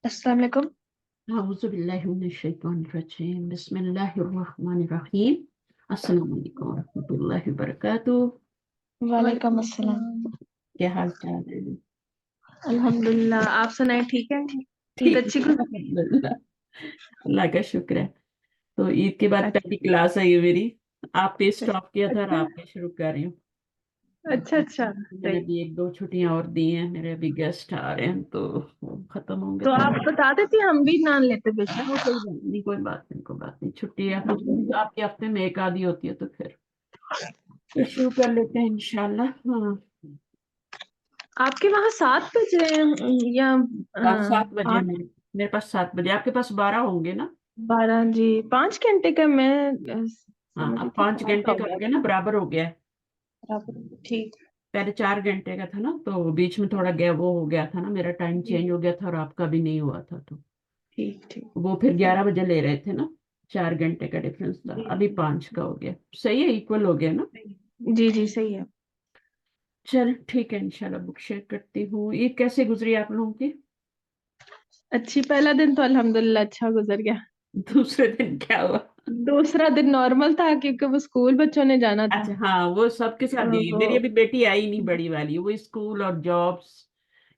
السلام علیکم۔ اعوذ باللہ من الشیطان الرجیم، بسم اللہ الرحمن الرحیم۔ السلام علیکم ورحمۃ اللہ وبرکاتہ۔ وعلیکم السلام۔ کیا حال چال ہے؟ الحمدللہ، آپ سنائیں ٹھیک ہے؟ عید ٹھیک اچھی ہے، گزری؟ الحمدللہ، اللہ کا شکر ہے۔ تو عید کے بعد اچھا پہلی کلاس ہے یہ میری۔ آپ نے اسٹاپ کیا تھا اور اچھا آپ نے شروع کر رہی ہوں۔ اچھا اچھا، میں نے صحیح۔ ابھی 1-2 چھٹیاں اور دی ہیں، میرے ابھی گیسٹ آ رہے ہیں تو وہ ختم ہوں گے تو تو آپ بتا دیتی، ہم بھی نان لیتے بے وہ شک۔ کوئی بات نہیں، کوئی بات نہیں، کوئی بات نہیں۔ چھٹی ہے آپ کے ہفتے میں ایک آدھی ہوتی ہے تو پھر شروع کر لیتے ہیں انشاءاللہ۔ ہاں، آپ کے وہاں 7 بجے یا 7 بجے 8؟ میرے پاس 7 بجے، آپ کے پاس 12 ہوں گے نا؟ 12 جی، 5 گھنٹے کا میں ہاں، سمجھ اب رہی تھی 5 4 کا گھنٹے ہو کا گیا۔ ہو گیا نا، برابر ہو گیا ہے۔ برابر، ٹھیک پہلے 4 گھنٹے کا تھا نا، تو بیچ میں تھوڑا وہ ہو گیا تھا نا، میرا ٹائم جی، چینج ہو گیا تھا اور آپ کا بھی نہیں ہوا تھا، تو ٹھیک ٹھیک، وہ پھر صحیح۔ 11 بجے لے رہے تھے نا، 4 گھنٹے کا ڈفرنس تھا، جی ابھی 5 کا ہو گیا۔ صحیح ہے، ایکول ہو گیا نا۔ صحیح، جی جی صحیح ہے۔ چل ٹھیک ہے، انشاءاللہ بک شیئر کرتی ہوں۔ عید کیسے گزری آپ لوگوں کی؟ اچھی، پہلا دن تو الحمدللہ اچھا گزر گیا۔ دوسرے دن کیا ہوا؟ دوسرا دن نارمل تھا کیونکہ وہ اسکول بچوں نے جانا تھا۔ اچھا ہاں، وہ سب کے ساتھ گئی، وہ میری ابھی بیٹی آئی نہیں بڑی والی، وہ اسکول اور جابس۔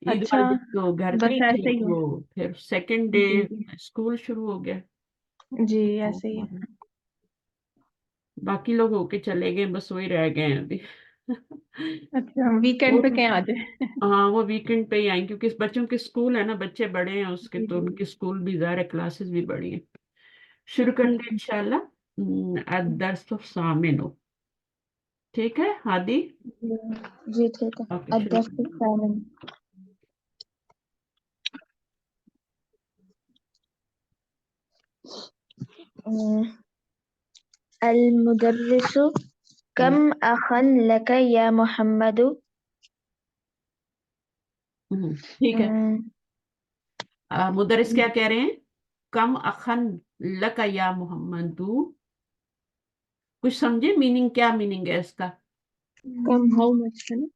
عید اچھا، والے دن تو گھر پہ بس ہی ایسے تھی، ہی ہے۔ وہ پھر سیکنڈ ڈے جی جی اسکول شروع ہو گیا۔ جی، ایسے ہی ہے۔ باقی لوگ ہو کے چلے گئے، بس وہی رہ گئے ہیں ابھی۔ اچھا، وہ ویکینڈ پہ کہیں آ جائے۔ ہاں، وہ ویکنڈ پہ ہی آئیں کیونکہ اس بچوں کے اسکول ہے نا، بچے بڑے ہیں اس کے، جی تو جی ان کے اسکول بھی ظاہر ہے، کلاسز بھی بڑی ہیں۔ شروع کرتے ٹھیک ہیں انشاءاللہ۔ الدرس الثامن، ٹھیک ہے ہادی؟ ہے جی، ٹھیک ہے۔ اوکے، شروع الدرس کریں۔ الثامن، المدرس کم اخن لک یا محمد۔ ٹھیک ہے، مدرس کیا کہہ رہے ہیں؟ کم اخن لک یا محمد، کچھ سمجھے میننگ؟ کیا میننگ ہے اس کا؟ کم ہاؤ مچ ہے نا،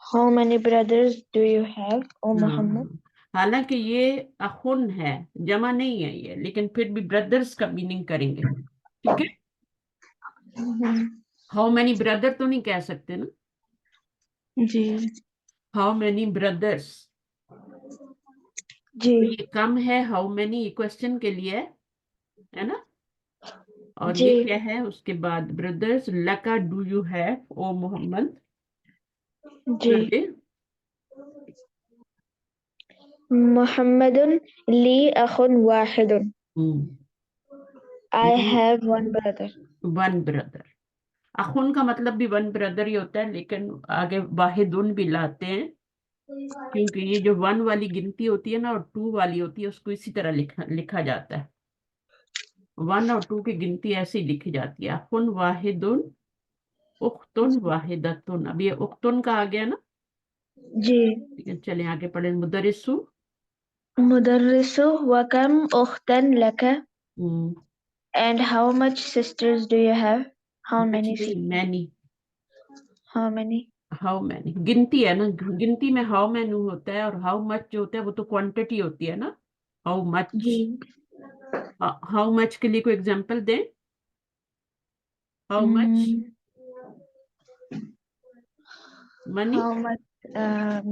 how many brothers do you have او ہاں، محمد۔ حالانکہ یہ اخن ہے، جمع نہیں ہے یہ، لیکن پھر بھی بردرز کا میننگ کریں گے، ٹھیک ہے؟ ہاؤ مینی بردر تو نہیں کہہ سکتے نا، جی ہاؤ مینی بردرس۔ جی تو یہ کم ہے، ہاؤ مینی یہ کوشچن کے لیے ہے نا، اور جی یہ کیا ہے اس کے بعد؟ بردرز لکا ڈو یو ہیو او محمد، جی، آگے محمد لی اخ واحد، I have one brother۔ One brother. اخن کا مطلب بھی ون بردر ہی ہوتا ہے، لیکن آگے واحدن بھی لاتے ہیں، کیونکہ یہ جو 1 والی گنتی ہوتی ہے نا اور 2 والی ہوتی ہے، اس کو اسی طرح لکھا جاتا ہے۔ 1 اور 2 کی گنتی ایسی لکھی جاتی ہے، اخن واحدن، اختن واحدتن۔ اب یہ اختن کا آ گیا نا، جی، ٹھیک ہے، چلیں آگے پڑھیں۔ مدرسو، مدرس وکم اختن لک and how much sisters do you have؟ how many sisters؟ Many, how many؟ How many گنتی ہے نا، گنتی میں ہاؤ مینو ہوتا ہے، اور ہاؤ مچ جو ہوتا ہے وہ تو کوانٹٹی ہوتی ہے نا، how much. G, how much کے لیے کوئی ایگزامپل دیں؟ How much money, how much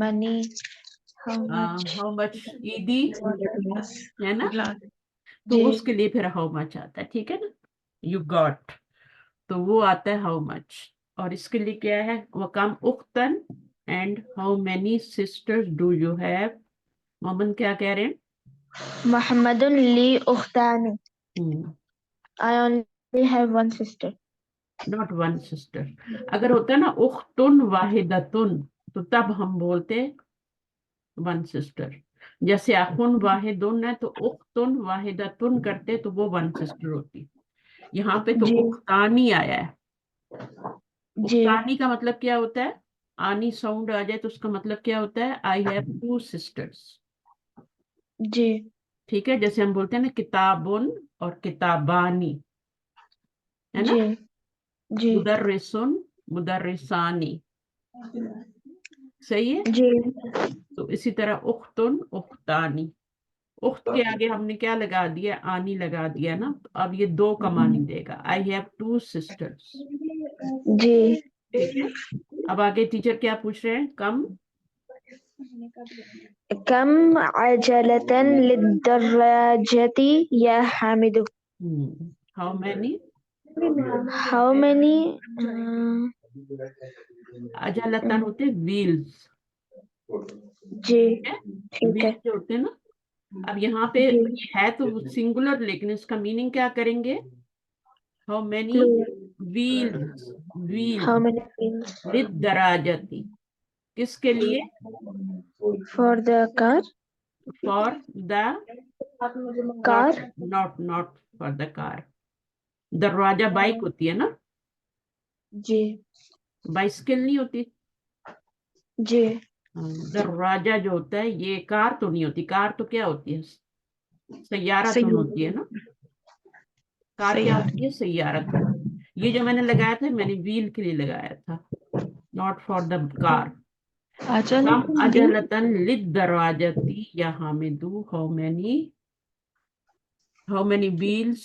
money؟ how much how much Edhi glass؟ ہے نا، glass؟ تو جی اس کے لیے پھر ہاؤ مچ آتا ہے، ٹھیک ہے نا، یو گاٹ، تو وہ آتا ہے ہاؤ مچ۔ اور اس کے لیے کیا ہے؟ وکم اختن and how many sisters do you have? Muhammad کیا کہہ رہے ہیں؟ محمد لی اختان، I only have one sister۔ Not one sister, اگر ہوتا ہے نا اختن واحدتن تو تب ہم بولتے ون سسٹر، جیسے اخن واحدن ہے تو اختن واحدتن کرتے تو وہ ون سسٹر ہوتی۔ یہاں پہ تو جی اختانی آیا ہے۔ جی اختانی کا مطلب کیا ہوتا ہے؟ آنی ساؤنڈ آ جائے تو اس کا مطلب کیا ہوتا ہے؟ آئی ہیو 2 sisters، جی ٹھیک ہے؟ جیسے ہم بولتے ہیں نا کتابن اور کتابانی، ہے نا، جی جی مدرسن مدرسانی، صحیح ہے؟ جی تو اسی طرح اختن اختانی، اخت کے آگے ہم نے کیا لگا دیا؟ آنی لگا دیا نا. تو اب یہ 2 کا معنی دے گا. I have 2 sisters. جی. ٹھیک ہے. اب آگے ٹیچر کیا پوچھ رہے ہیں؟ کم كم عجلة للدراجة يا Hamid? How many How many اجلتن ہوتے ویلز. جی ٹھیک ہے. ویلز جو ہوتے ہیں نا. اب یہاں پہ جی. ہے تو سنگولر لیکن اس کا میننگ کیا کریں گے؟ How many wheels. How ویل many wheels للدراجتی. کس کے لیے؟ for the car? For the Car. Not for the car. دروازہ بائک ہوتی ہے نا. جی. بائسکل نہیں ہوتی. جی. دروازہ جو ہوتا ہے یہ کار تو نہیں ہوتی. کار تو کیا ہوتی ہے؟ سیارتن ہوتی ہے نا. کار کیا ہوتی ہے؟ سیارتن. یہ جو میں نے لگایا تھا میں نے ویل کے لیے لگایا تھا, ناٹ فار دا کار. کم اجلتن للدراجتی یا حامدو. How many wheels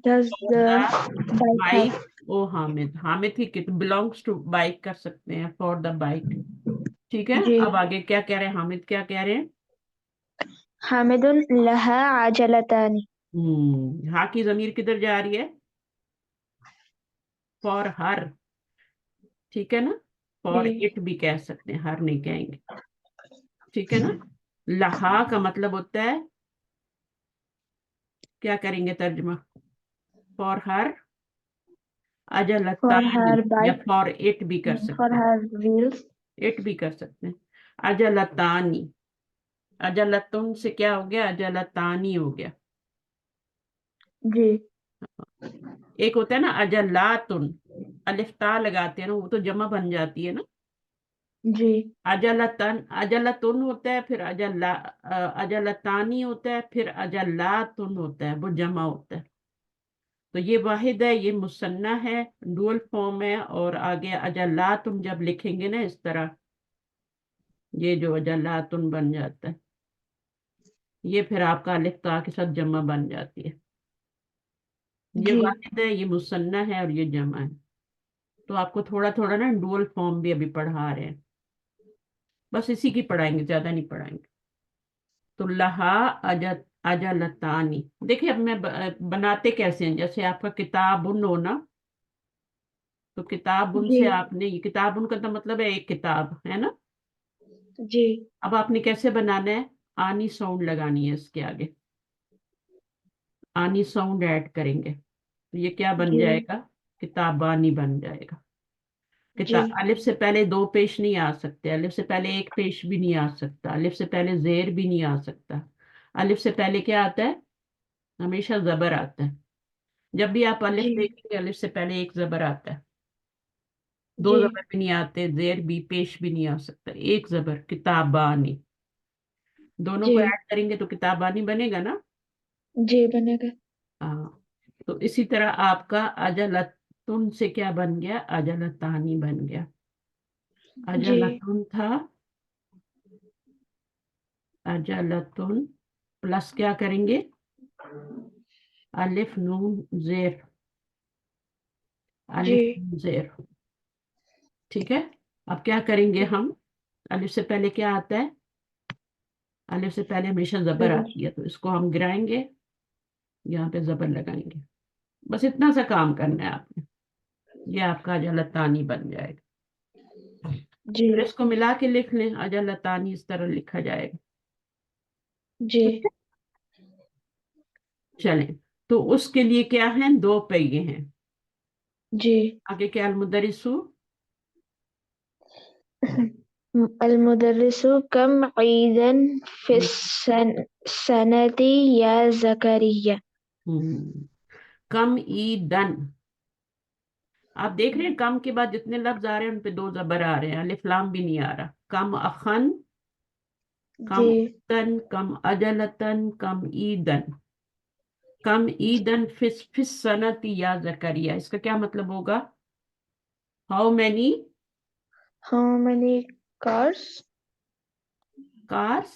Does the bike bike. have? او حامد. حامد ہی بلونگس ٹو بائک کر سکتے ہیں, فار دا بائک. ٹھیک ہے. جی. اب آگے کیا کہہ رہے ہیں حامد؟ کیا کہہ رہے ہیں؟ حامد لها عجلتان. ہاں کی ضمیر کدھر جا رہی ہے؟ For her. ٹھیک ہے نا. For G. اٹ بھی کہہ سکتے ہیں, ہر نہیں کہیں گے. ٹھیک ہے نا. لہا کا مطلب ہوتا ہے, کیا کریں گے ترجمہ؟ فار ہر For اجلتانی her یا bike. فار اٹ بھی کر For سکتے ہیں. her wheels. اٹ بھی کر سکتے ہیں. اجلتانی. اجلتن سے کیا ہو گیا؟ اجلتانی ہو گیا. جی. ایک ہوتا ہے نا اجلاتن, الف تا لگاتے ہیں نا, وہ تو جمع بن جاتی ہے نا. جی. اجلتن ہوتا ہے, پھر اجلتانی ہوتا ہے, پھر اجلاتن ہوتا ہے, وہ جمع ہوتا ہے. تو یہ واحد ہے, یہ مثنیٰ ہے, ڈول فارم ہے. اور آگے اجلاتن جب لکھیں گے نا اس طرح, یہ جو اجلاتن بن جاتا ہے, یہ پھر آپ کا الف تا کے ساتھ جمع بن جاتی ہے. یہ جی. واحد ہے, یہ مثنیٰ ہے, اور یہ جمع ہے. تو آپ کو تھوڑا تھوڑا نا ڈول فارم بھی ابھی پڑھا رہے ہیں, بس اسی کی پڑھائیں گے, زیادہ نہیں پڑھائیں گے. تو لہا اجلتانی. دیکھیں اب میں بناتے کیسے ہیں, جیسے آپ کا کتابن ہو نا, تو کتابن جی. سے آپ نے, یہ کتابن کا تو مطلب ہے ایک کتاب ہے نا. جی. اب آپ نے کیسے بنانا ہے؟ آنی ساؤنڈ لگانی ہے اس کے آگے, آنی ساؤنڈ ایڈ کریں گے. تو یہ کیا بن جی. جائے گا؟ کتابانی بن جائے گا. جی. الف سے پہلے 2 پیش نہیں آ سکتے, الف سے پہلے 1 پیش بھی نہیں آ سکتا, الف سے پہلے زیر بھی نہیں آ سکتا. الف سے پہلے کیا آتا ہے؟ ہمیشہ زبر آتا ہے. جب بھی آپ الف جی. دیکھیں گے الف سے پہلے ایک زبر آتا ہے. 2 جی. زبر بھی نہیں آتے, زیر بھی, پیش بھی نہیں آ سکتا, ایک زبر. کتابانی. دونوں کو جی. ایڈ کریں گے تو کتابانی بنے گا نا. جی بنے گا. ہاں. تو اسی طرح آپ کا اجلتن سے کیا بن گیا؟ اجلتانی بن گیا. جی. اجلتن تھا, اجلتن پلس کیا کریں گے؟ الف نون زیر, جی. الف نون زیر. ٹھیک ہے. اب کیا کریں گے ہم؟ الف سے پہلے کیا آتا ہے؟ الف سے پہلے ہمیشہ زبر آتی ہے, تو اس کو ہم گرائیں گے, یہاں پہ زبر لگائیں گے. بس اتنا سا کام کرنا ہے آپ نے, یہ آپ کا اجلتانی بن جائے گا. جی. پھر اس کو ملا کے لکھ لیں, اجلتانی اس طرح لکھا جائے گا. جی. ٹھیک ہے. چلیں, تو اس کے لیے کیا ہیں؟ 2 پہیے ہیں. جی. آگے کیا؟ المدرسو. المدرس كم عيدا في السنة يا زكريا؟ کم ایدن. آپ دیکھ رہے ہیں کم کے بعد جتنے لفظ آ رہے ہیں ان پہ 2 زبر آ رہے ہیں, الف لام بھی نہیں آ رہا. کم اخن, کم جی. اختن, کم اجلتن, کم ایدن. کم ایدن فس سنتی یا زکریا, اس کا کیا مطلب ہوگا؟ How many How many cars cars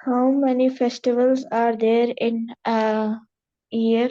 how many festivals are there in a year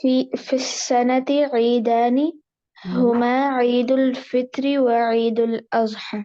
في السنة عيدان هما عيد الفطر وعيد الأضحى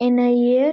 in a year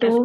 two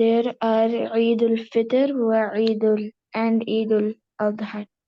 there are Eid al-Fitr وعيد and عيد الأضحى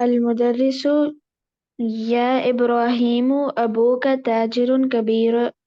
المدرس يا إبراهيم أبوك تاجر كبير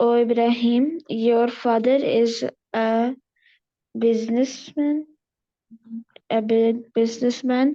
O Ibrahim, your father is a businessman. A big businessman.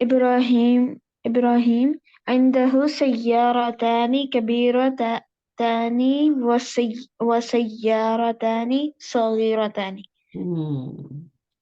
إبراهيم إبراهيم عنده سيارتان كبيرتان وسيارتان صغيرتان.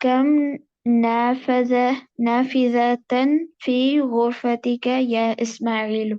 كم نافذة في غرفتك يا إسماعيل؟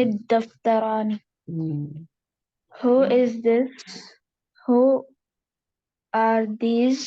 الدفتران. Who is this? Who are these?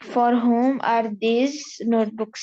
For whom are these notebooks?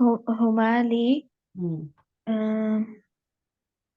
Humali.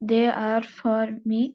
they are for me.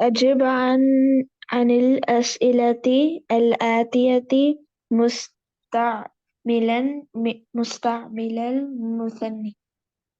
أجب عن الأسئلة الآتية مستعمل المثنى.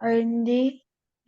عندي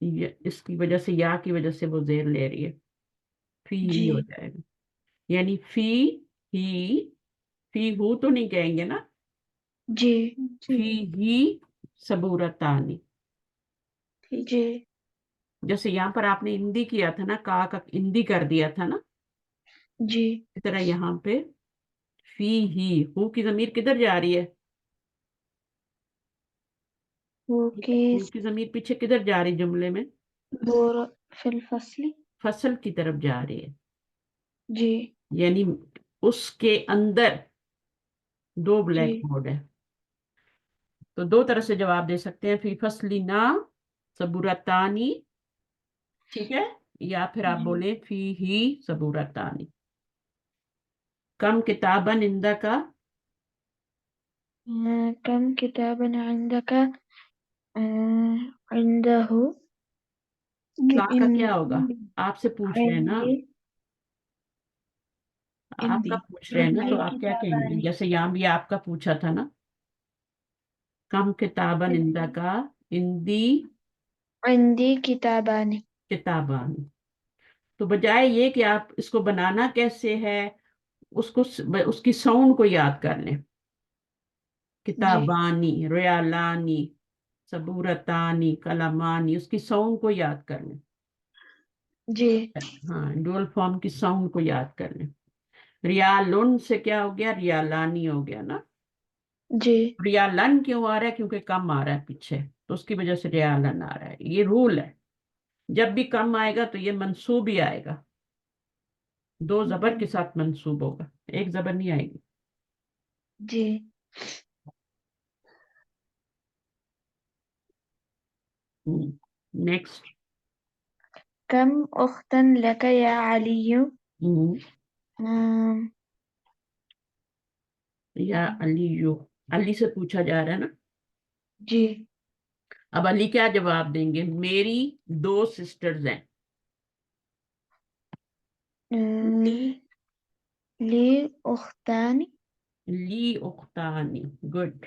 اس کی وجہ سے یا کی وجہ سے وہ زیر لے رہی ہے، فی ہی ہو جی جائے گا، یعنی ہی فی ہو تو نہیں کہیں گے نا، جی فی ہی صبورتانی. جی جیسے یہاں پر آپ نے اندی کیا تھا نا، کا اندی کر دیا تھا نا، جی اس طرح یہاں پہ فی ہی ہو کی ضمیر کدھر جا رہی ہے؟ وہ ہو کی ضمیر پیچھے کدھر جا رہی جملے میں؟ دور فی الفصل. فصل کی طرف جا رہی ہے، جی یعنی اس کے اندر دو جی بلیک بورڈ ہے. تو دو طرح سے جواب دے سکتے ہیں، فی فصلنا صبورتانی، ٹھیک ہے، یا پھر آپ جی بولیں فی ہی صبورتانی. کم کتابن اندہ کا، كم كتابا عندك عنده کا کیا ہوگا؟ آپ سے پوچھ رہے ہیں نا، عندي آپ کا پوچھ رہے ہیں نا، تو آپ کیا کہیں گے؟ جیسے یہاں بھی آپ کا پوچھا تھا نا، کم کتابن اندہ کا، اندی عندي كتابان. کتابان. تو بجائے یہ کہ آپ اس کو بنانا کیسے ہے، اس کی ساؤنڈ کو یاد کر لیں، جی کتابانی، ریالانی، صبورتانی، کلمانی، اس کی ساؤنڈ کو یاد کر لیں. جی ہاں، ڈول فارم کی ساؤنڈ کو یاد کر لیں. ریالن سے کیا ہو گیا؟ ریالانی ہو گیا نا. جی ریالن کیوں آ رہا ہے؟ کیونکہ کم آ رہا ہے پیچھے، تو اس کی وجہ سے ریالن آ رہا ہے. یہ رول ہے، جب بھی کم آئے گا تو یہ منصوب ہی آئے گا، دو زبر کے ساتھ منصوب ہوگا، ایک زبر نہیں آئے گی. جی نیکسٹ. كم أختا لك يا علي؟ یا علی یو، علی سے پوچھا جا رہا ہے نا. جی اب علی کیا جواب دیں گے؟ میری دو سسٹرز ہیں. لي لي أختان. لی اختانی، گڈ.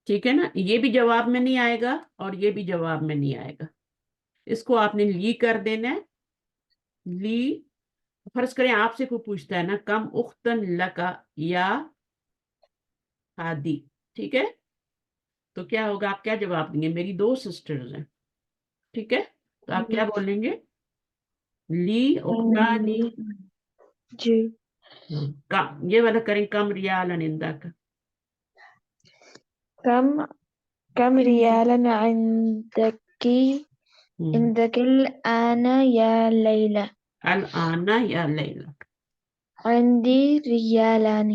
ٹھیک ہے نا، یہ بھی جواب میں نہیں آئے گا اور یہ بھی جواب میں نہیں آئے گا. اس کو آپ نے لی کر دینا ہے. لی، فرض کریں آپ سے کوئی پوچھتا ہے نا، کم اختن لکا یا ہادی، ٹھیک ہے، تو کیا ہوگا؟ آپ کیا جواب دیں گے؟ میری دو سسٹرز ہیں، ٹھیک ہے، تو آپ کیا بولیں گے؟ لی اختانی. جی یہ والا کریں، کم ریال انندہ کا. كم كم ريالا عندك الآن يا ليلى؟ الانا یا لیلا. عندي ريالان.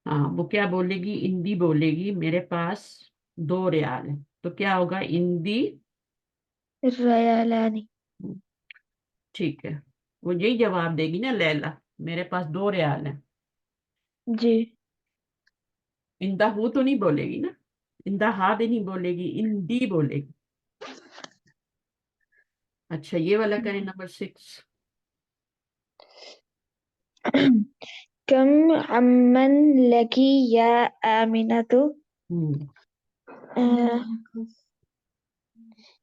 ہاں، وہ کیا بولے گی؟ اندی بولے گی، میرے پاس دو ریال ہیں، تو کیا ہوگا؟ اندی. ريالان. ٹھیک ہے، وہ یہی جواب دے گی نا لیلا، میرے پاس دو ریال ہیں. جی اندہ ہو تو نہیں بولے گی نا، اندہ ہاد نہیں بولے گی، اندی بولے گی. اچھا، یہ والا کریں، نمبر 6. كم عمن لك يا آمنة؟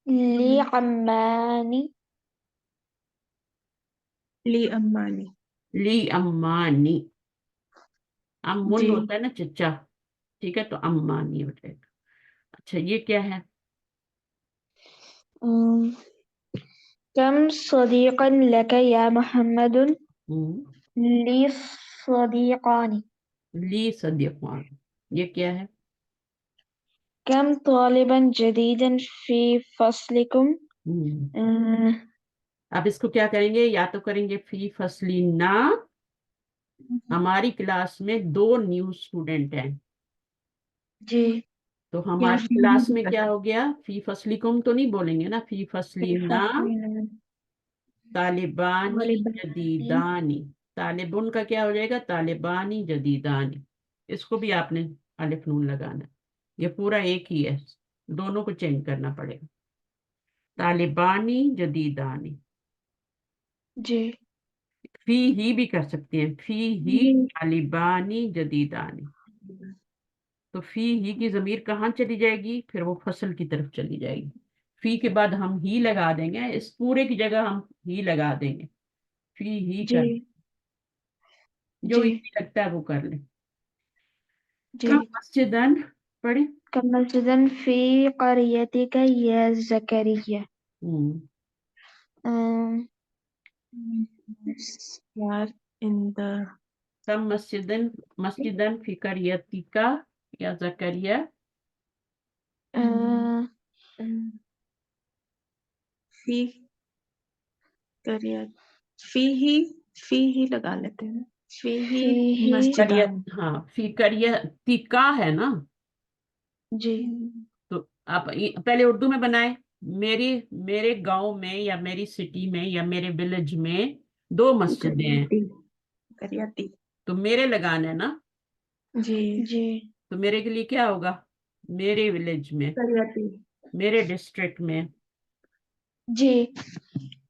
لي عمان. لی امانی. لی امانی، امن جی ہوتا ہے نا چچا، ٹھیک ہے، تو امانی ہو جائے گا. اچھا، یہ کیا ہے؟ كم صديقا لك يا محمد؟ لي صديقان. لی صدیقان، یہ کیا ہے؟ كم طالبا جديدا في فصلكم؟ اب اس کو کیا کریں گے؟ یا تو کریں گے فی فصلنا، ہماری کلاس میں دو نیو اسٹوڈنٹ ہیں، جی تو یا ہماری فی کلاس میں کیا ہو گیا؟ فی فصلکم تو نہیں بولیں گے نا، فی فصلنا طالبانی جدیدانی. طالبن کا کیا ہو جائے گا؟ طالبانی جدیدانی. اس کو بھی آپ نے الف نون لگانا ہے، یہ پورا ایک ہی ہے، دونوں کو چینج کرنا پڑے گا. طالبانی جدیدانی. جی فی ہی بھی کر سکتے ہیں، فی ہی طالبانی جدیدانی. تو فی ہی کی ضمیر کہاں چلی جائے گی؟ پھر وہ فصل کی طرف چلی جائے گی. فی کے بعد ہم ہی لگا دیں گے, اس پورے کی جگہ ہم ہی لگا دیں گے. فی ہی جی کر, جو جی ایزی لگتا ہے وہ کر لیں. جی. کم مسجدن پڑھیں. كمسجدا في قريتك يا زكريا. یار in the کم مسجدن فی قریتکا یا زکریا. فی کریت فی ہی لگا لیتے ہیں. فی ہی فیہ مسجدان. ہاں فی قریتکا ہے نا, جی تو آپ پہلے اردو میں بنائے. میرے گاؤں میں یا میری سٹی میں یا میرے ولیج میں 2 مسجدیں ہیں, کریتی. تو میرے لگانا ہے نا. جی جی تو میرے کے لیے کیا ہوگا؟ میرے ولیج میں, کریتی. میرے ڈسٹرکٹ میں. جی.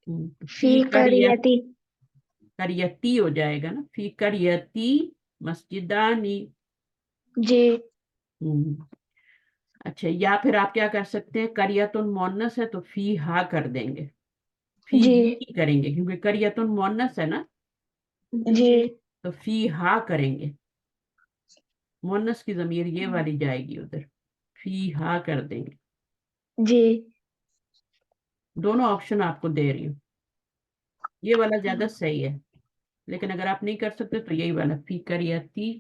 فی فی قریتی. قریتی ہو جائے گا نا, فی قریتی مسجدانی. جی اچھا, یا پھر آپ کیا کر سکتے ہیں, قریتن مؤنث ہے تو فی ہا کر دیں گے, فی جی ہی کریں گے کیونکہ قریتن مؤنث ہے نا, جی تو فی ہا کریں گے. مؤنث کی ضمیر یہ والی جائے گی ادھر, فی ہا کر دیں گے. جی دونوں آپشن آپ کو دے رہی ہوں, یہ والا زیادہ صحیح ہے, لیکن اگر آپ نہیں کر سکتے تو یہی والا فی قریتی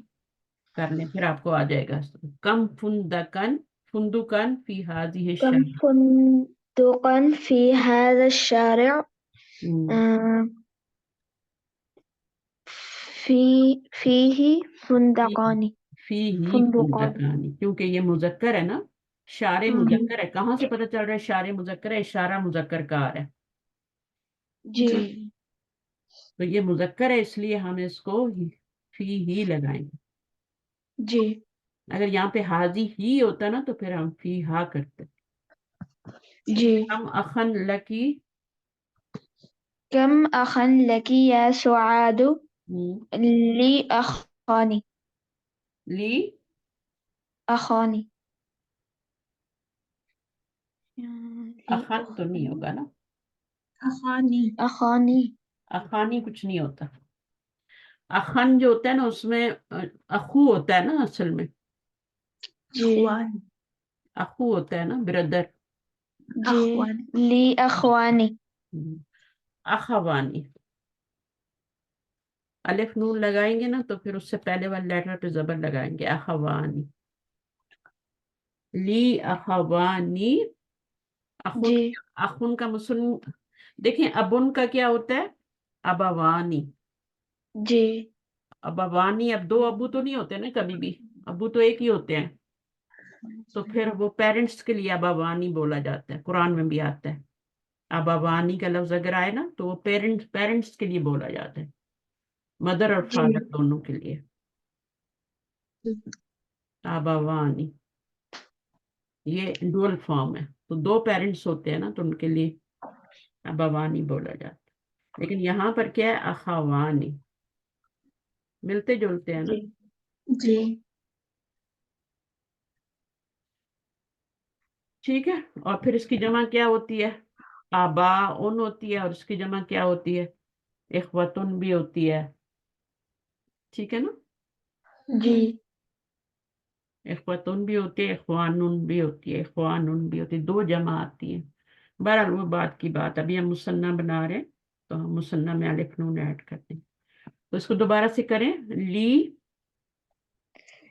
کر لیں, پھر آپ کو آ جائے گا. کم فندقن فی هذه كم الشجرة. فندقا في هذا الشارع. فيه فندقان. فی ہی فندقان. فندقانی, کیونکہ یہ مذکر ہے نا, شار مذکر ہے. کہاں سے پتہ چل رہا ہے شار مذکر ہے؟ اشارہ مذکر کا آ رہا ہے, جی تو یہ مذکر ہے اس لیے ہم اس کو فی ہی لگائیں گے. جی اگر یہاں پہ حاضی ہی ہوتا نا تو پھر ہم فی ہا کرتے. جی. ہم اخن لکی. كم أخا لك يا سعاد؟ لي أخان. لی أخان. اخن تو نہیں ہوگا نا, اخانی. أخاني. اخانی کچھ نہیں ہوتا. اخن جو ہوتا ہے نا اس میں اخو ہوتا ہے نا اصل میں, جی اخو ہوتا ہے نا, بردر. جی. اخوان. لي أخواني. اخوانی, الف نون لگائیں گے نا تو پھر اس سے پہلے والے لیٹر پہ زبر لگائیں گے, اخوانی. لی اخوانی. اخن جی اخن کا مسلم دیکھیں, ابن کا کیا ہوتا ہے؟ ابوانی. جی ابوانی, اب 2 ابو تو نہیں ہوتے نا کبھی بھی, ابو تو ایک ہی ہوتے ہیں, تو پھر وہ پیرنٹس کے لیے ابوانی بولا جاتا ہے, قرآن میں بھی آتا ہے. ابوانی کا لفظ اگر آئے نا تو وہ پیرنٹس کے لیے بولا جاتا ہے, مدر اور جی فادر دونوں کے لیے. ابوانی یہ ڈوئل فارم ہے, تو 2 پیرنٹس ہوتے ہیں نا تو ان کے لیے ابوانی بولا جاتا ہے. لیکن یہاں پر کیا ہے؟ اخوانی, ملتے جلتے ہیں نا. جی جی ٹھیک ہے, اور پھر اس کی جمع کیا ہوتی ہے؟ آبا ان ہوتی ہے, اور اس کی جمع کیا ہوتی ہے؟ اخوتن بھی ہوتی ہے. ٹھیک ہے نا, جی اخوتن بھی ہوتی ہے, اخوانن بھی ہوتی ہے, اخوانن بھی ہوتی ہے, 2 جمع آتی ہیں. بہرحال وہ بات کی بات, ابھی ہم مثنیٰ بنا رہے ہیں تو ہم مثنیٰ میں الف نون ایڈ کرتے ہیں. تو اس کو دوبارہ سے کریں, لی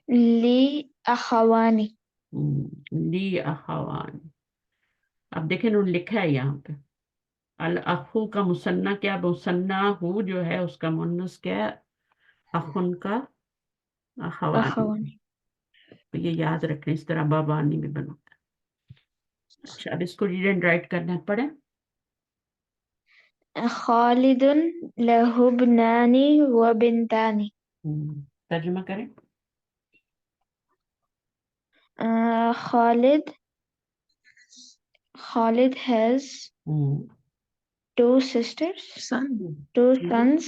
لي أخواني. لی اخوان. اب دیکھیں نون لکھا ہے یہاں پہ, الاخو کا مثنیٰ کیا؟ مثنیٰ ہو جو ہے اس کا مؤنث کیا ہے؟ اخن کا اخوانی. أخواني. تو یہ یاد رکھیں, اس طرح بابانی بھی بنتا ہے. اچھا, اب اس کو ریڈ اینڈ رائٹ کرنا پڑے. خالد له ابنان وبنتان. ترجمہ کریں. Khalid has 2 sisters, sun. 2 sons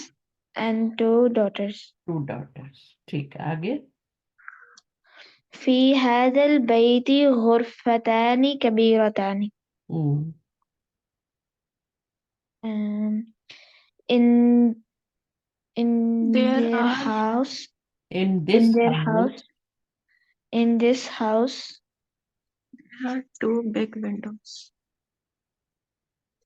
and 2 daughters. 2 daughters. ٹھیک ہے, آگے. في هذا البيت غرفتان كبيرتان. In There their are house, In in this their house, house, in this house, two big windows.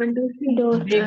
Windows Door. big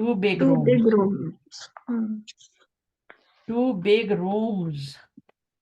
Two big Two rooms. big rooms. Two big rooms.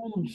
Rooms.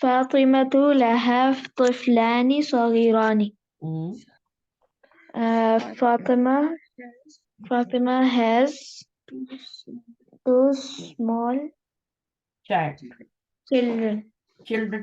فاطمة لها طفلان صغيران. Fatima has two small children. Children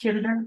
Children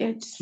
Kids.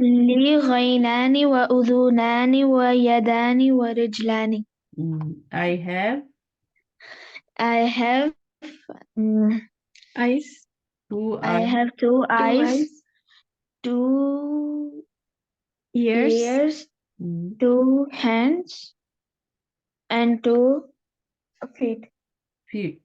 لي غينان وأذنان ويدان ورجلان. I have Eyes. two I eyes. have two eyes, eyes. two Ears. ears, two hands, and two feet. Feet.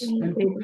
feet Two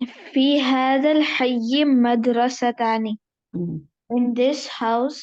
في هذا الحي مدرستان. In this house.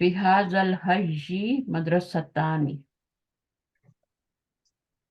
في هذا الحي مدرستان.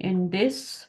In this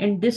In this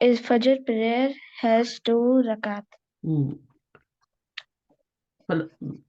Is Fajr prayer has two rakat.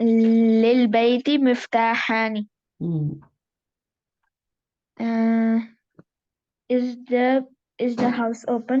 للبيت مفتاحان. Is the house open?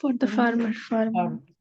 For the farmer.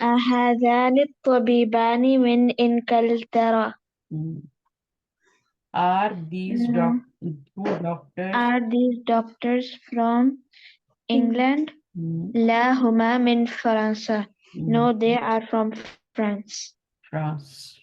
هذان الطبيبان من إنجلترا. Are these two doctors? Are these doctors from England? لا هما من فرنسا. No, they are from France. France.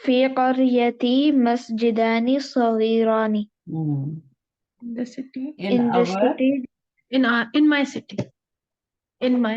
في قريتي مسجدان صغيران. In the city. In the city. In my city. In my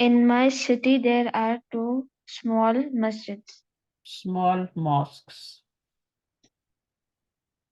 In my city there are 2 small masjids. Small mosques.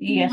ES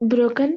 Broken.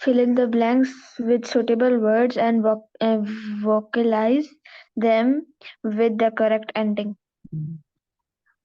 Fill in the blanks with suitable words and vocalize them with the correct ending.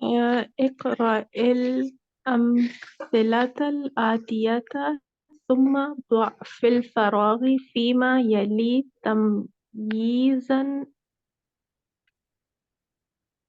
اقرأ الأمثلة الآتية ثم ضع في الفراغ فيما يلي تمييزا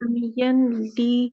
لي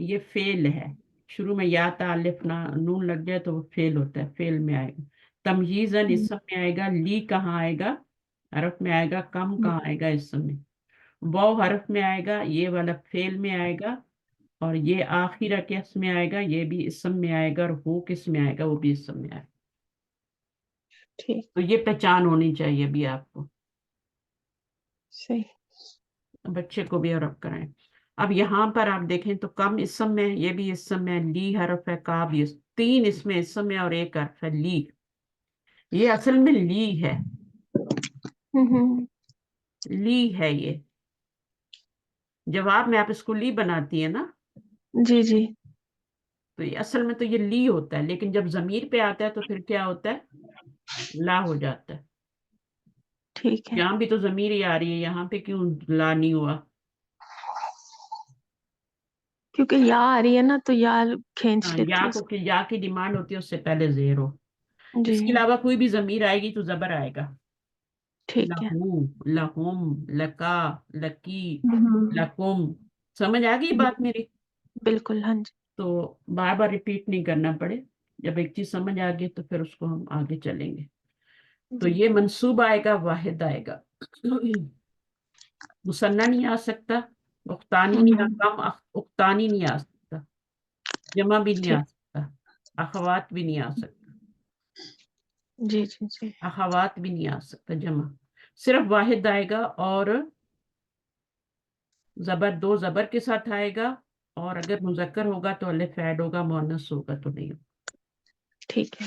یہ فعل ہے، شروع میں یا تا الف نون لگ جائے تو وہ فعل ہوتا ہے، فعل میں آئے گا. تمہیزن اسم میں آئے گا، لی کہاں آئے گا؟ حرف میں آئے گا. کم کہاں آئے گا؟ اسم میں. واو حرف میں آئے گا، یہ والا فعل میں آئے گا، اور یہ آخرہ کس میں آئے گا؟ یہ بھی اسم میں آئے گا، اور ہو کس میں آئے گا؟ وہ بھی اسم میں آئے گا. ٹھیک. تو یہ پہچان ہونی چاہیے ابھی آپ کو. صحیح. بچے کو بھی عرب کرائیں. اب یہاں پر آپ دیکھیں تو کم اسم میں، یہ بھی اسم میں، لی حرف ہے، کا بھی 3 اس میں اسم میں اور 1 حرف ہے لی. یہ اصل میں لی ہے، لی ہے. یہ جواب میں آپ اس کو لی بناتی ہے نا، جی جی. تو یہ اصل میں تو یہ لی ہوتا ہے، لیکن جب ضمیر پہ آتا ہے تو پھر کیا ہوتا ہے؟ لا ہو جاتا ہے. ٹھیک ہے. یہاں بھی تو ضمیر ہی آ رہی ہے، یہاں پہ کیوں لا نہیں ہوا؟ کیونکہ یا آ رہی ہے نا تو یا کھینچ ہاں، لیتی ہے اس یا کی ڈیمانڈ ہوتی ہے اس سے پہلے زیر ہو. کو. جی اس کے علاوہ کوئی بھی ضمیر آئے گی تو زبر آئے گا. ٹھیک ہے. لہو، لہم، لکا، لکی، ہوں. لکم. سمجھ آ گئی بات میری؟ بالکل. ہاں جی. تو بار بار ریپیٹ نہیں کرنا پڑے، جب ایک چیز سمجھ آ گئی تو پھر اس کو ہم آگے چلیں گے. تو جی. یہ منصوب آئے گا، واحد آئے گا. مثنیٰ نہیں آ سکتا، اختانی نہیں کم اختانی نہیں آ سکتا، جمع بھی نہیں آ ٹھیک. سکتا، اخوات بھی نہیں آ سکتا، جی جی جی. اخوات بھی نہیں آ سکتا جمع. صرف واحد آئے گا، اور زبر 2 زبر کے ساتھ آئے گا، اور اگر مذکر ہوگا تو الف ایڈ ہوگا، مؤنث ہوگا تو نہیں ہوگا. ٹھیک ہے.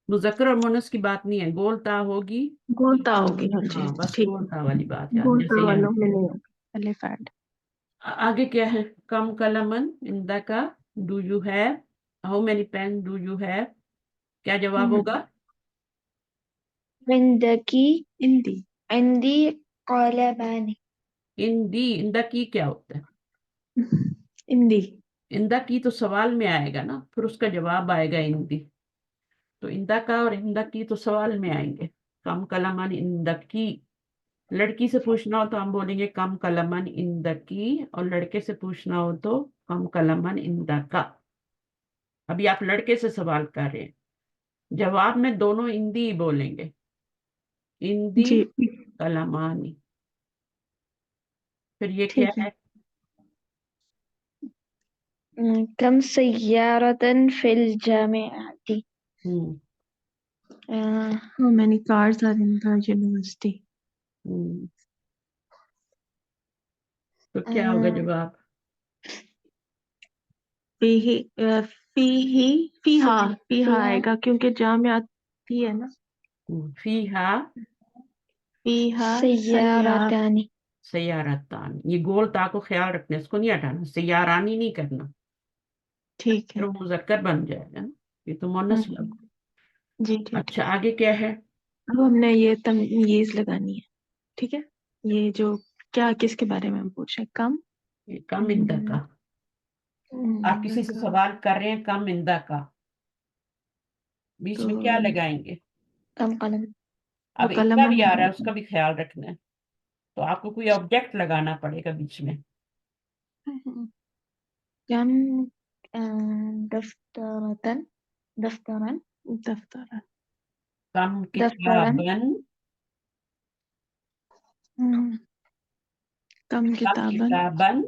مذکر اور مؤنث کی بات نہیں ہے، گول تا ہوگی. گولتا ہوگی. ہاں جی. ہاں بس ٹھیک گول ہے. تا والی بات یاد، گولتا جیسے یہاں والوں میں نہیں ہوگی الف ایڈ. آگے کیا ہے؟ کم کلمن اندہ کا، do you have, how many pen do you have. کیا جواب ہوگا؟ عندکی ہندی. عندي قلمان. اندہ کی کیا ہوتا ہے؟ ہندی. اندہ کی تو سوال میں آئے گا نا، پھر اس کا جواب آئے گا اندی. تو اندہ کا اور اندہ کی تو سوال میں آئیں گے. کم کلمن اندہ کی، لڑکی سے پوچھنا ہو تو ہم بولیں گے کم کلمن اندہ کی، اور لڑکے سے پوچھنا ہو تو کم کلمن اندہ کا. ابھی آپ لڑکے سے سوال کر رہے ہیں، جواب میں دونوں اندی ہی بولیں گے، اندی جی. کلمانی. پھر یہ کیا ٹھیک ہے. ہے؟ كم سيارة في الجامعة؟ ہوں How many cars are in the university? ہوں. تو کیا ہوگا جواب؟ فیہا آئے گا کیونکہ جامعات ہی ہے نا. فیہا فیہا سيارتان. سیارتان. یہ گول تا کو خیال رکھنا، اس کو نہیں ہٹانا، سیارانی نہیں کرنا، ٹھیک پھر ہے. وہ مذکر بن جائے گا نا، یہ تو مؤنث لفظ. جی ٹھیک. اچھا آگے کیا ہے؟ اب ہم نے یہ تمییز لگانی ہے. ٹھیک ہے. یہ جو کیا کس کے بارے میں ہم پوچھ رہے ہیں؟ کم. یہ کم اندہ کا. آپ کسی سے سوال کر رہے ہیں کم اندہ کا، بیچ تو میں کیا لگائیں گے؟ كم قلم. اب ان کا بھی آ رہا ہے، اس کا بھی خیال رکھنا ہے، تو آپ کو کوئی آبجیکٹ لگانا پڑے گا بیچ میں. كم دفترة. دفترا. دفتر. کم دفترا. کتابن، کم کم کتابن کتابن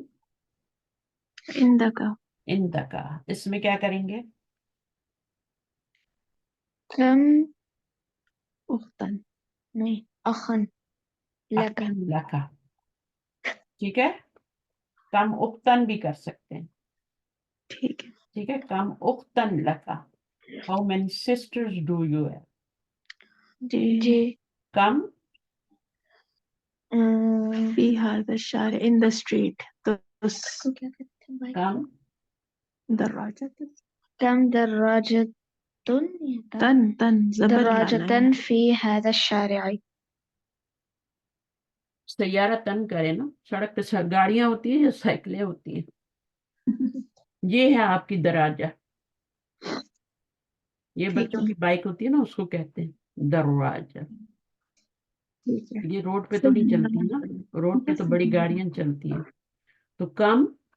عندک. اندہ کا. اس میں کیا کریں گے؟ كم أختا. نہیں أخا لك. اخن لکا. ٹھیک ہے، کم اختن بھی کر سکتے ہیں. ٹھیک ہے. ٹھیک ہے، کم اختن لکا، how many sisters do you have. جی. کم فی هذا الشارع in the street. تو کم دراجة. كم دراجة. تن زبر لانا ہے. دراجة في هذا الشارع. سیارہ تن کرے نا، سڑک پہ گاڑیاں ہوتی ہیں یا سائیکلیں ہوتی ہیں. یہ ہے آپ کی دراجہ. یہ ٹھیک بچوں ہے. کی بائک ہوتی ہے نا، اس کو کہتے ہیں دراجہ. ٹھیک ہے. یہ روڈ پہ تو نہیں چلتی نا، روڈ پہ تو بڑی گاڑیاں چلتی ہیں. تو کم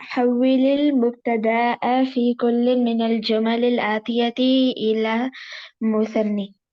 حول المبتدأ في كل من الجمل الآتية إلى مثنى.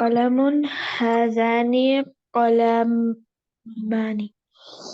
قلم هذان قلمان.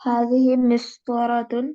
هذه مسطرة.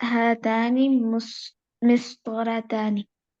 هاتان مسطرتان.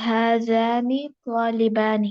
هذان طالبان.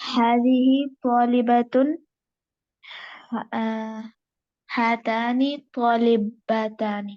هذه طالبة. هاتان طالبتان.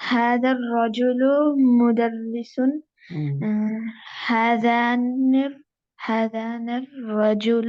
هذا الرجل مدرس. هذان الرجل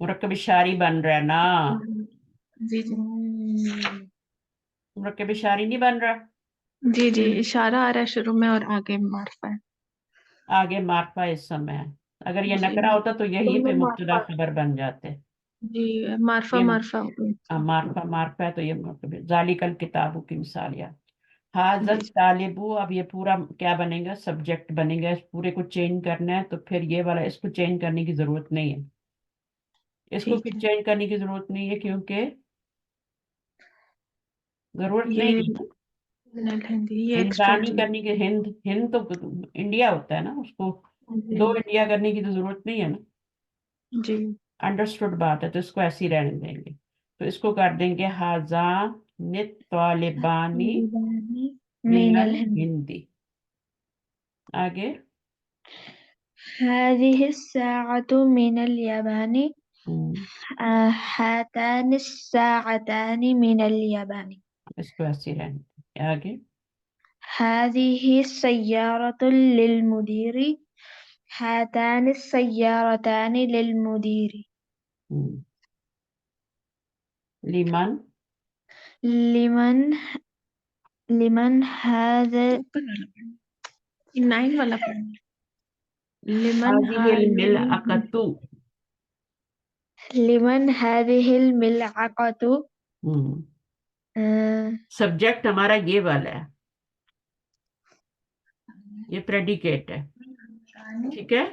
مرکب اشاری بن رہا ہے نا, جی جی مرکب اشاری نہیں بن رہا, جی جی اشارہ آ رہا ہے شروع میں اور آگے معرفہ ہے. آگے معرفہ اسم ہے. اگر یہ جی نکرہ ہوتا تو یہی پہ مبتدا خبر بن جاتے. جی معرفہ یہ معرفہ ہو گئی. معرفہ ہے تو یہ مرکب ذالک الکتاب کی مثال یا جی حاضر طالبو. اب یہ پورا کیا بنے گا, سبجیکٹ بنے گا. اس پورے کو چینج کرنا ہے تو پھر یہ والا اس کو چینج کرنے کی ضرورت نہیں ہے. اس کو ٹھیک پھر ہے. چینج کرنے کی ضرورت نہیں ہے کیونکہ ضرورت یہ نہیں ہے. یہ ایکسٹرا ہندانی چیز. کرنے کے ہند تو انڈیا ہوتا ہے نا, اس کو جی دو انڈیا کرنے کی تو ضرورت نہیں ہے نا. جی انڈرسٹوڈ بات ہے تو اس کو ایسے ہی رہنے دیں گے. تو اس کو کر دیں گے حاضان طالبانی من من الهند. الہندی. آگے هذه الساعة من اليابان. ہم، هاتان الساعتان من اليابان. اس کو ایسے ہی رہنے دیں. آگے هذه السيارة للمدير. هاتان السيارتان للمدير. ہم، لیمن لمن هذا. نائن والا پڑھنا. لمن هذه الملعقة. لمن هذه الملعقة. سبجیکٹ ہمارا یہ والا ہے, یہ پریڈیکیٹ ہے. ٹھیک ہے,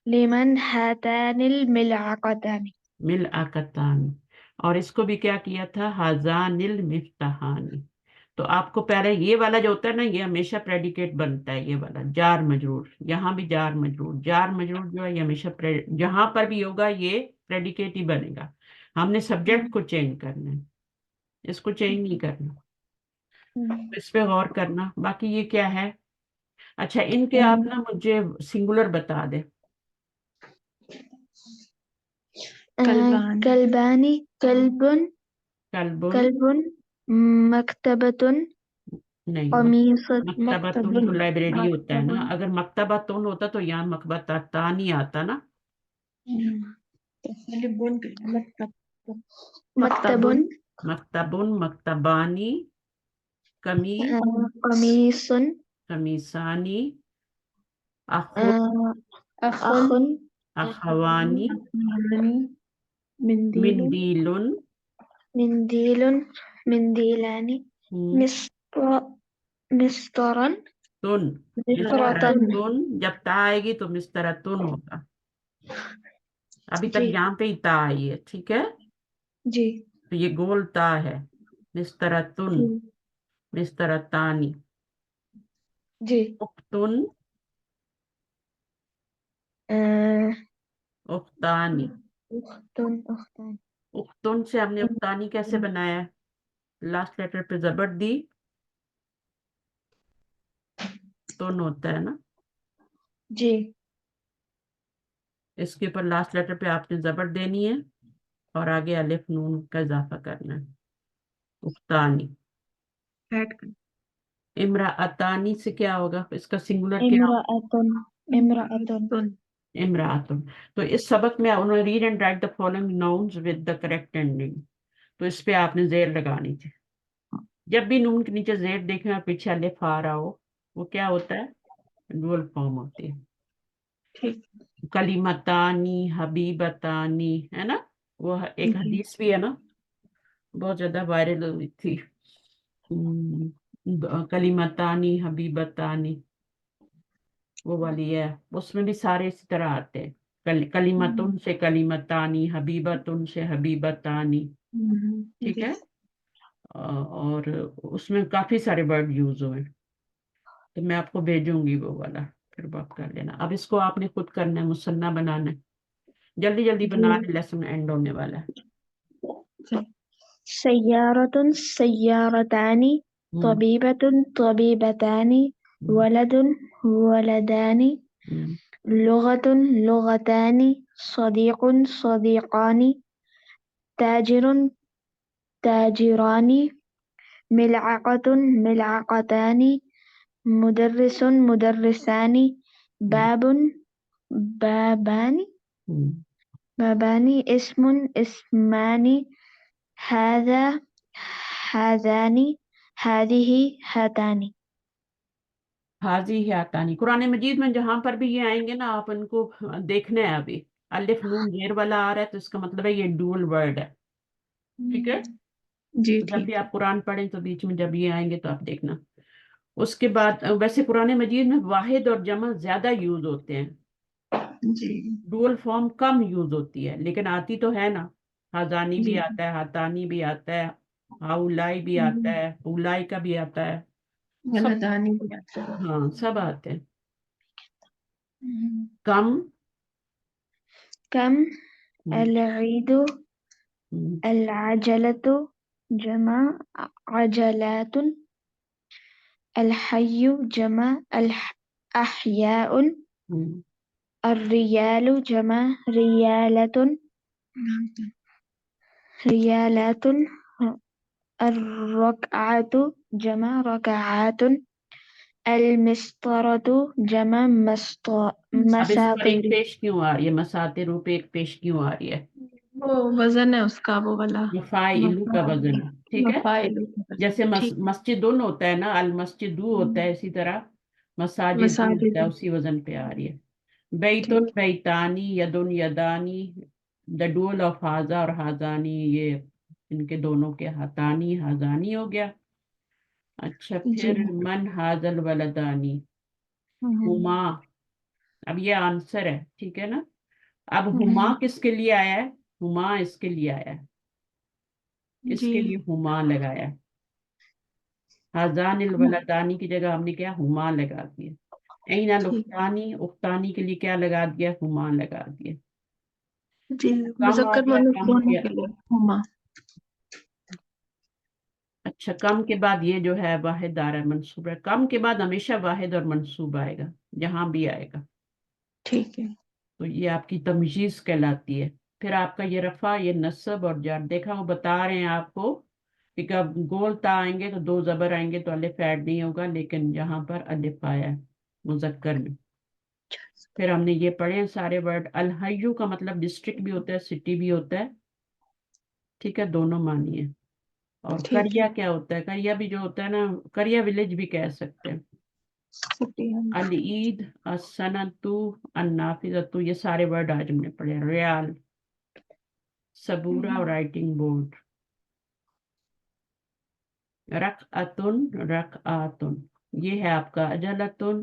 لمن هاتان الملعقتان. ملعقتان. اور اس کو بھی کیا کیا تھا, حاضان المفتاحانی. تو آپ کو پہلے یہ والا جو ہوتا ہے نا, یہ ہمیشہ پریڈیکیٹ بنتا ہے. یہ والا جار مجرور, یہاں بھی جار مجرور. جار مجرور جو ہے یہ ہمیشہ جہاں پر بھی ہوگا یہ پریڈیکیٹ ہی بنے گا. ہم نے سبجیکٹ کو چینج کرنا ہے, اس کو چینج نہیں کرنا. اس پہ غور کرنا. باقی یہ کیا ہے, اچھا ان کے آپ نا مجھے سنگولر بتا دیں. کلبان. کلبانی. کلبن. کلبن کلبن. مکتبتن. نہیں, قمیصت. مکتبتن تو لائبریری ہوتا ہے نا. اگر مکتبتن ہوتا تو یہاں مکتبتان ہی آتا نا. مکتبن. مکتبن, مکتبانی, قمیصن. قمیصانی, اخن, اخن. اخوانی, مندیل. مندیلن, مندیل. مندیلانی. مسطرن. تن. مسطرتن. تن جب تا آئے گی تو مسترتن ہوگا. ابھی تک جی یہاں پہ ہی تا آئی ہے. ٹھیک ہے, جی تو یہ گول تا ہے. مسترتن, جی مسترتانی, جی. اختن, اختانی. اختن. اختان. اختن سے ہم نے اختانی کیسے بنایا, لاسٹ لیٹر پہ زبر دی, تن ہوتا ہے نا. جی اس کے اوپر لاسٹ لیٹر پہ آپ نے زبر دینی ہے اور آگے الف نون کا اضافہ کرنا ہے. اختانی. امرااتانی سے کیا ہوگا, اس کا سنگولر کیا ہوگا, امرأتن. امرأتن. امرااتن. تو اس سبق میں انہوں نے read and write the following nouns with the correct ending. تو اس پہ آپ نے زیر لگانی تھی. جب بھی نون کے نیچے زیر دیکھیں اور پیچھے الف آ رہا ہو, وہ کیا ہوتا ہے, ڈوئل فارم ہوتی ہے. کلیمتانی, حبیبتانی, ہے نا. وہ ایک حدیث بھی ہے نا, بہت زیادہ وائرل ہوئی تھی. کلیمتانی حبیبتانی, وہ والی ہے. اس میں بھی سارے اسی طرح آتے ہیں. کلیمتن سے کلیمتانی, حبیبتن سے حبیبتانی. ٹھیک ہے, اور اس میں کافی سارے ورڈ یوز ہوئے. تو میں آپ کو بھیجوں گی وہ والا, پھر بات کر لینا. اب اس کو آپ نے خود کرنا ہے, مثنیٰ بنانا ہے. جلدی جلدی بنا لیں, لیسن اینڈ ہونے والا ہے. سیارة. سیارتان. طبيبة. طبيبتان. ولد. ولدان. لغة. لغتان. صديق. صديقان. تاجر. تاجران. ملعقة. ملعقتان. مدرس. مدرسان. باب. بابان. بابانی اسم اسمانی هذا هذانی هذه هاتانی. حاضی ہی آتانی. قرآن مجید میں جہاں پر بھی یہ آئیں گے نا آپ ان کو دیکھنا ہے. ابھی الف نون زیر والا آ رہا ہے تو اس کا مطلب ہے یہ ڈول ورڈ ہے. ٹھیک ہے. جی جب ٹھیک بھی ہے. آپ قرآن پڑھیں تو بیچ میں جب یہ آئیں گے تو آپ دیکھنا. اس کے بعد ویسے قرآن مجید میں واحد اور جمع زیادہ یوز ہوتے ہیں. جی ڈول فارم کم یوز ہوتی ہے لیکن آتی تو ہے نا. ہازانی بھی جی آتا ہے, ہاتانی بھی آتا ہے, ہاؤلائی بھی آتا ہے, اولائی کا بھی آتا ہے. سب غلطانی بھی آتا ہے. ہاں سب آتے ہیں. کم کم ہم، العید ہم، العجلة جمع عجلات الحي جمع أحياء ہم. الريال جمع ريالة ريالات الركعة جمع ركعات المسطرة جمع اب اس پر ایک مساطير. پیش کیوں آ رہی ہے؟ مساطر پہ ایک پیش کیوں آ رہی ہے؟ وہ وزن ہے اس کا, وہ والا مفاعلو کا وزن ہے. ٹھیک ہے. مفاعل. جیسے ٹھیک. مسجدن ہوتا ہے نا, المسجدو ہوتا ہے, اسی طرح مساجد بھی ہوتا مساجد. ہے, اسی وزن پہ آ رہی ہے. بیتن ٹھیک. بیتانی یدن یدانی. دا ڈول آف ہاضا اور ہاضانی, یہ ان کے دونوں کے ہاتانی ہاضانی ہو گیا. اچھا جی. پھر من حاضل ولدانی ہما. اب یہ آنسر ہے. ٹھیک ہے نا. اب ہما کس کے لیے آیا ہے؟ ہما اس کے لیے آیا ہے, اس جی کے لیے ہما لگایا. حاضان الولدانی کی جگہ ہم نے کیا ہما لگا دیا. این ٹھیک. الاختانی, اختانی کے لیے کیا لگا دیا؟ ہما لگا دیا. جی کم آ مذکر گیا, مؤنث کم دونوں کیا. کے لیے ہما. اچھا کم کے بعد یہ جو ہے واحد آ رہا ہے, منصوب ہے. کم کے بعد ہمیشہ واحد اور منصوب آئے گا جہاں بھی آئے گا. ٹھیک ہے. تو یہ آپ کی تمجیز کہلاتی ہے. پھر آپ کا یہ رفع, یہ نصب اور جر. دیکھا وہ بتا رہے ہیں آپ کو کہ جب گول تا آئیں گے تو دو زبر آئیں گے تو الف ایڈ نہیں ہوگا, لیکن یہاں پر الف آیا ہے مذکر میں. پھر ہم نے یہ پڑھے ہیں سارے ورڈ. الحیو کا مطلب ڈسٹرکٹ بھی ہوتا ہے, سٹی بھی ہوتا ہے. ٹھیک ہے, دونوں معنی ہے. اور ٹھیک ہے. کریا کیا ہوتا ہے؟ کریا بھی جو ہوتا ہے نا, کریا ولیج بھی کہہ سکتے ہیں. شکریہ. العید, السنتو, النافذتو, یہ سارے ورڈ آج ہم نے پڑھے. ریال, صبورہ, رائٹنگ بورڈ. رکعتن, رکعاتن, یہ ہے آپ کا اجلتن,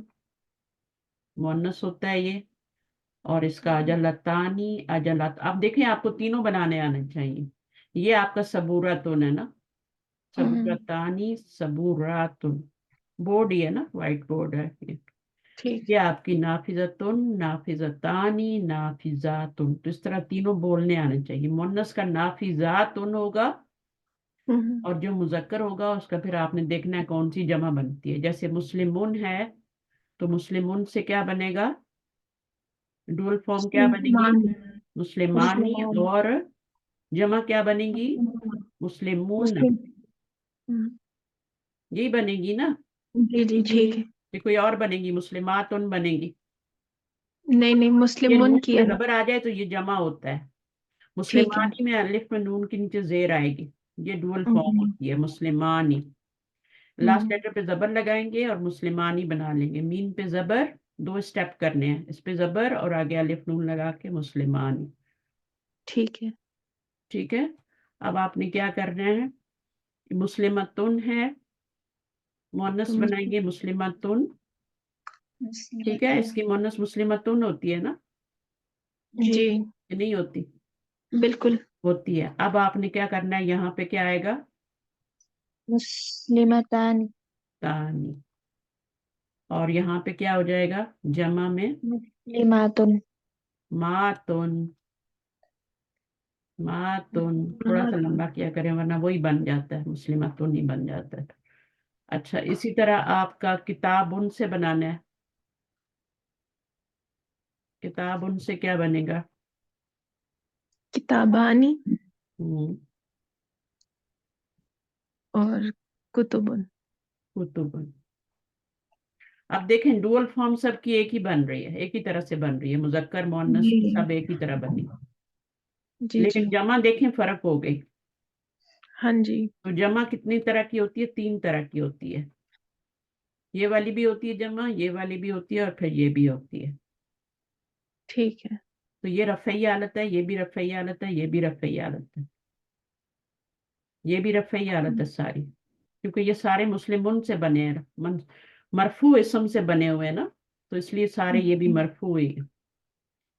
مؤنث ہوتا ہے یہ. اور اس کا اجلتانی, اجلت. اب دیکھیں آپ کو تینوں بنانے آنے چاہیے. یہ آپ کا صبورتن ہے نا, صبورتانی, صبوراتن. بورڈ ہی ہے نا, وائٹ بورڈ ہے یہ. ٹھیک. یہ آپ کی نافذتن, نافذتانی, نافذاتن. تو اس طرح تینوں بولنے آنے چاہیے. مؤنث کا نافذاتن ہوگا, اور جو مذکر ہوگا اس کا پھر آپ نے دیکھنا ہے کون سی جمع بنتی ہے. جیسے مسلمون ہے تو مسلمون سے کیا بنے گا؟ ڈول فارم کیا بنے گی؟ مسلمانی. مسلمان. اور جمع کیا بنے گی؟ مسلمون. مسلم. یہی بنے گی نا. جی جی ٹھیک ہے. یہ کوئی اور بنے گی؟ مسلماتن بنے گی. نہیں نہیں یہ مسلمون نون کیا پہ نا. زبر آ جائے تو یہ جمع ہوتا ہے. ٹھیک ہے. مسلمانی میں الف میں نون کے نیچے زیر آئے گی, یہ ڈول فارم ہوتی ہے مسلمانی. لاسٹ لیٹر پہ زبر لگائیں گے اور مسلمانی بنا لیں گے. مین پہ زبر, دو سٹیپ کرنے ہیں, اس پہ زبر اور آگے الف نون لگا کے مسلمانی. ٹھیک ہے. ٹھیک ہے. اب آپ نے کیا کرنا ہے؟ مسلمتن ہے, مؤنث بنائیں گے مسلمتن. ٹھیک ہے, اس کی مؤنث مسلمتن ہوتی ہے نا, جی کہ نہیں ہوتی؟ بالکل. ہوتی ہے. اب آپ نے کیا کرنا ہے, یہاں پہ کیا آئے گا؟ مسلمتان, تانی. اور یہاں پہ کیا ہو جائے گا جمع میں؟ مسلماتن. ماتن. ماتن تھوڑا سا لمبا کیا کریں ورنہ وہی بن جاتا ہے, مسلمتن ہی بن جاتا ہے. اچھا اسی طرح آپ کا کتاب ان سے بنانا ہے. کتاب ان سے کیا بنے گا؟ کتابانی ہم، اور کتبن. کتب. اب دیکھیں ڈول فارم سب کی ایک ہی بن رہی ہے, ایک ہی طرح سے بن رہی ہے. مذکر مؤنث جی سب ایک ہی طرح بنی. جی لیکن جی جمع دیکھیں فرق ہو گئی. ہاں جی تو جمع کتنی طرح کی ہوتی ہے؟ 3 طرح کی ہوتی ہے. یہ والی بھی ہوتی ہے جمع، یہ والی بھی ہوتی ہے، اور پھر یہ بھی ہوتی ہے. ٹھیک ہے. تو یہ رفعی حالت ہے، یہ بھی رفعی حالت ہے، یہ بھی رفعی حالت ہے، یہ بھی رفعی حالت ہے ساری، کیونکہ یہ سارے مسلمون سے بنے ہیں، مرفوع اسم سے بنے ہوئے ہیں نا، تو اس لیے سارے یہ بھی مرفوع ہی ہیں.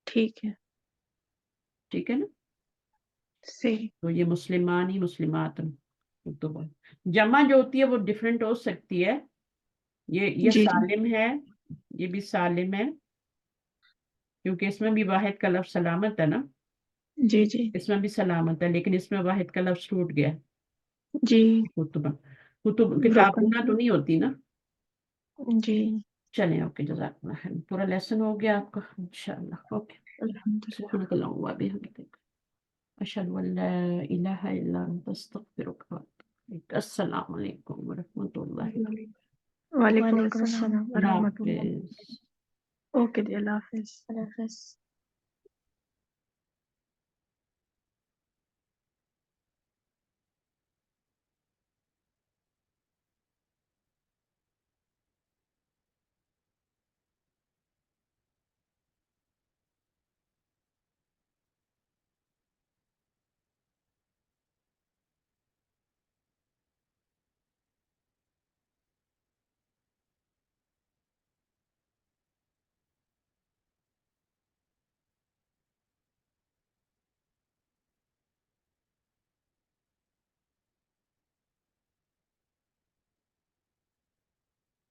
ٹھیک ہے. ٹھیک ہے نا. صحیح. تو یہ مسلمان ہی مسلمات جمع جو ہوتی ہے وہ ڈفرینٹ ہو سکتی ہے. یہ جی جی سالم ہے، یہ بھی سالم ہے، کیونکہ اس میں بھی واحد کا لفظ سلامت ہے نا، جی جی اس میں بھی سلامت ہے، لیکن اس میں واحد کا لفظ ٹوٹ گیا. جی کتب کتاب بروکن. گنا تو نہیں ہوتی نا. جی چلیں اوکے، جزاک اللہ خیر. پورا لیسن ہو گیا آپ کا انشاءاللہ. اوکے، الحمدللہ. سبحانک اللہم وبحمدک، اشہد ان لا الہ الا انت استغفرک واتوب الیک. السلام علیکم ورحمۃ اللہ وعلیکم وعلیکم السلام السلام. ورحمۃ اللہ. حافظ. اوکے جی، اللہ حافظ. اللہ حافظ.